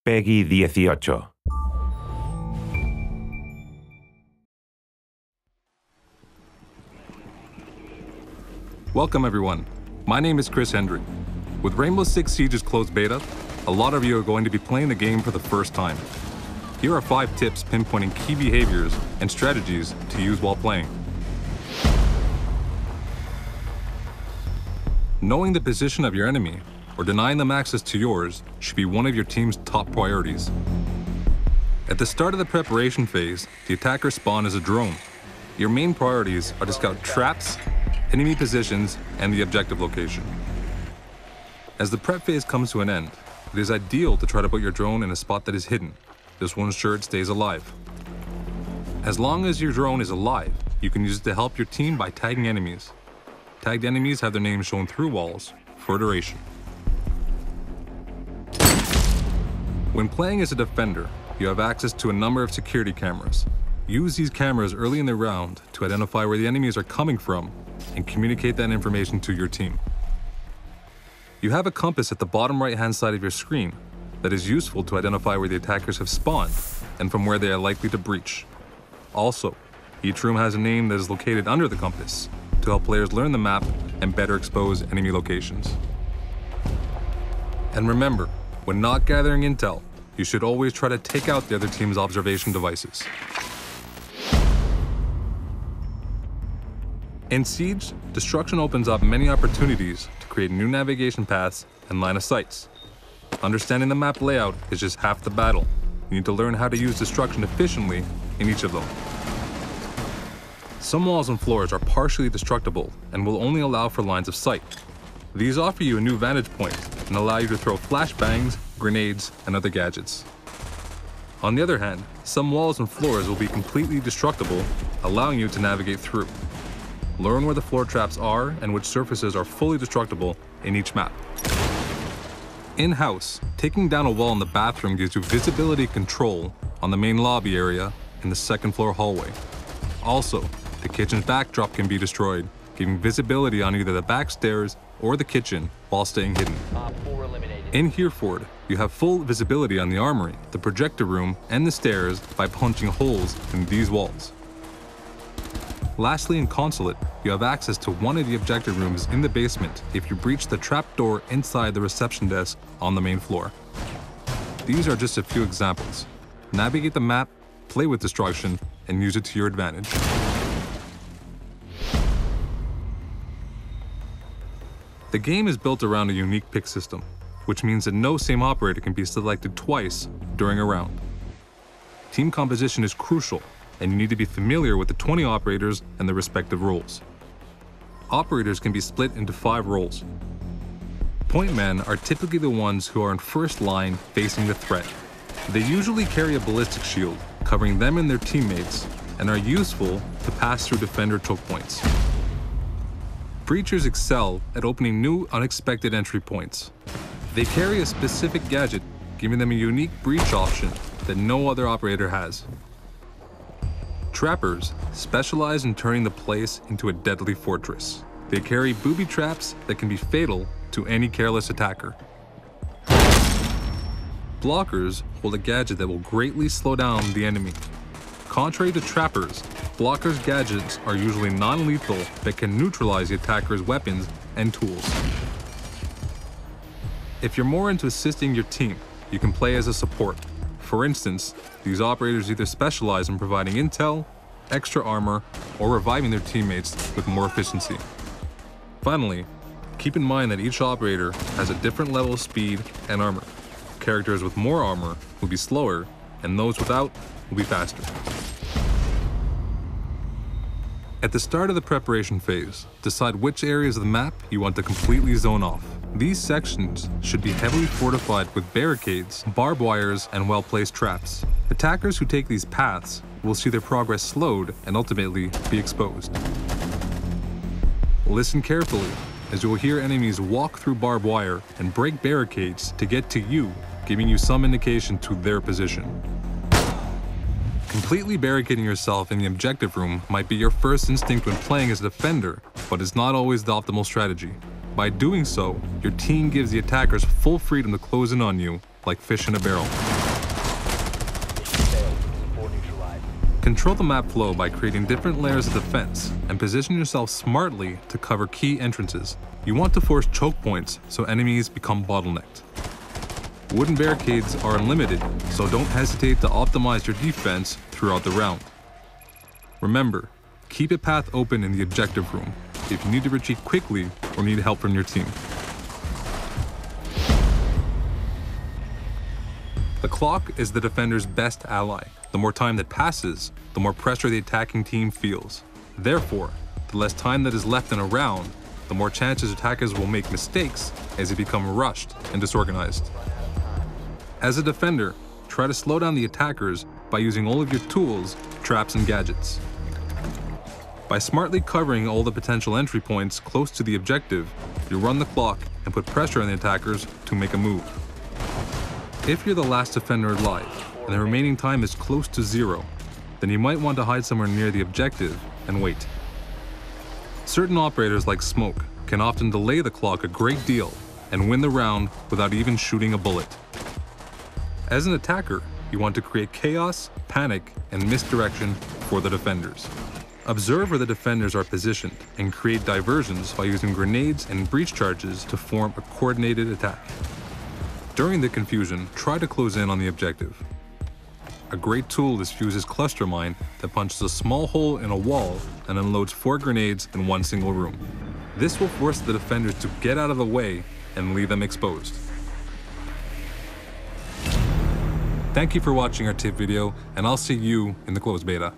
Peggy 18. Welcome everyone, my name is Chris Hendry. With Rainbow Six Siege's closed beta, a lot of you are going to be playing the game for the first time. Here are 5 tips pinpointing key behaviors and strategies to use while playing. Knowing the position of your enemy or denying them access to yours should be one of your team's top priorities. At the start of the preparation phase, the attacker spawn is a drone. Your main priorities are to scout traps, enemy positions, and the objective location. As the prep phase comes to an end, it is ideal to try to put your drone in a spot that is hidden. This will ensure it stays alive. As long as your drone is alive, you can use it to help your team by tagging enemies. Tagged enemies have their names shown through walls for duration. When playing as a defender, you have access to a number of security cameras. Use these cameras early in the round to identify where the enemies are coming from and communicate that information to your team. You have a compass at the bottom right-hand side of your screen that is useful to identify where the attackers have spawned and from where they are likely to breach. Also, each room has a name that is located under the compass to help players learn the map and better expose enemy locations. And remember, when not gathering intel, you should always try to take out the other team's observation devices. In Siege, destruction opens up many opportunities to create new navigation paths and line of sights. Understanding the map layout is just half the battle. You need to learn how to use destruction efficiently in each of them. Some walls and floors are partially destructible and will only allow for lines of sight. These offer you a new vantage point and allow you to throw flashbangs, grenades, and other gadgets. On the other hand, some walls and floors will be completely destructible, allowing you to navigate through. Learn where the floor traps are and which surfaces are fully destructible in each map. In-house, taking down a wall in the bathroom gives you visibility control on the main lobby area in the second floor hallway. Also, the kitchen's backdrop can be destroyed, giving visibility on either the back stairs or the kitchen while staying hidden. In Hereford, you have full visibility on the armory, the projector room, and the stairs by punching holes in these walls. Lastly, in Consulate, you have access to one of the objective rooms in the basement if you breach the trapdoor inside the reception desk on the main floor. These are just a few examples. Navigate the map, play with destruction, and use it to your advantage. The game is built around a unique pick system, which means that no same operator can be selected twice during a round. Team composition is crucial, and you need to be familiar with the 20 operators and their respective roles. Operators can be split into 5 roles. Point men are typically the ones who are in first line facing the threat. They usually carry a ballistic shield, covering them and their teammates, and are useful to pass through defender choke points. Breachers excel at opening new, unexpected entry points. They carry a specific gadget, giving them a unique breach option that no other operator has. Trappers specialize in turning the place into a deadly fortress. They carry booby traps that can be fatal to any careless attacker. Blockers hold a gadget that will greatly slow down the enemy. Contrary to trappers, blockers' gadgets are usually non-lethal but can neutralize the attacker's weapons and tools. If you're more into assisting your team, you can play as a support. For instance, these operators either specialize in providing intel, extra armor, or reviving their teammates with more efficiency. Finally, keep in mind that each operator has a different level of speed and armor. Characters with more armor will be slower, and those without will be faster. At the start of the preparation phase, decide which areas of the map you want to completely zone off. These sections should be heavily fortified with barricades, barbed wires, and well-placed traps. Attackers who take these paths will see their progress slowed and ultimately be exposed. Listen carefully, as you will hear enemies walk through barbed wire and break barricades to get to you, giving you some indication to their position. Completely barricading yourself in the objective room might be your first instinct when playing as a defender, but is not always the optimal strategy. By doing so, your team gives the attackers full freedom to close in on you, like fish in a barrel. Control the map flow by creating different layers of defense and position yourself smartly to cover key entrances. You want to force choke points so enemies become bottlenecked. Wooden barricades are unlimited, so don't hesitate to optimize your defense throughout the round. Remember, keep a path open in the objective room if you need to retreat quickly or need help from your team. The clock is the defender's best ally. The more time that passes, the more pressure the attacking team feels. Therefore, the less time that is left in a round, the more chances attackers will make mistakes as they become rushed and disorganized. As a defender, try to slow down the attackers by using all of your tools, traps, and gadgets. By smartly covering all the potential entry points close to the objective, you run the clock and put pressure on the attackers to make a move. If you're the last defender alive, and the remaining time is close to 0, then you might want to hide somewhere near the objective and wait. Certain operators like Smoke can often delay the clock a great deal and win the round without even shooting a bullet. As an attacker, you want to create chaos, panic, and misdirection for the defenders. Observe where the defenders are positioned and create diversions by using grenades and breach charges to form a coordinated attack. During the confusion, try to close in on the objective. A great tool is Fuse's cluster mine that punches a small hole in a wall and unloads 4 grenades in one single room. This will force the defenders to get out of the way and leave them exposed. Thank you for watching our tip video, and I'll see you in the closed beta.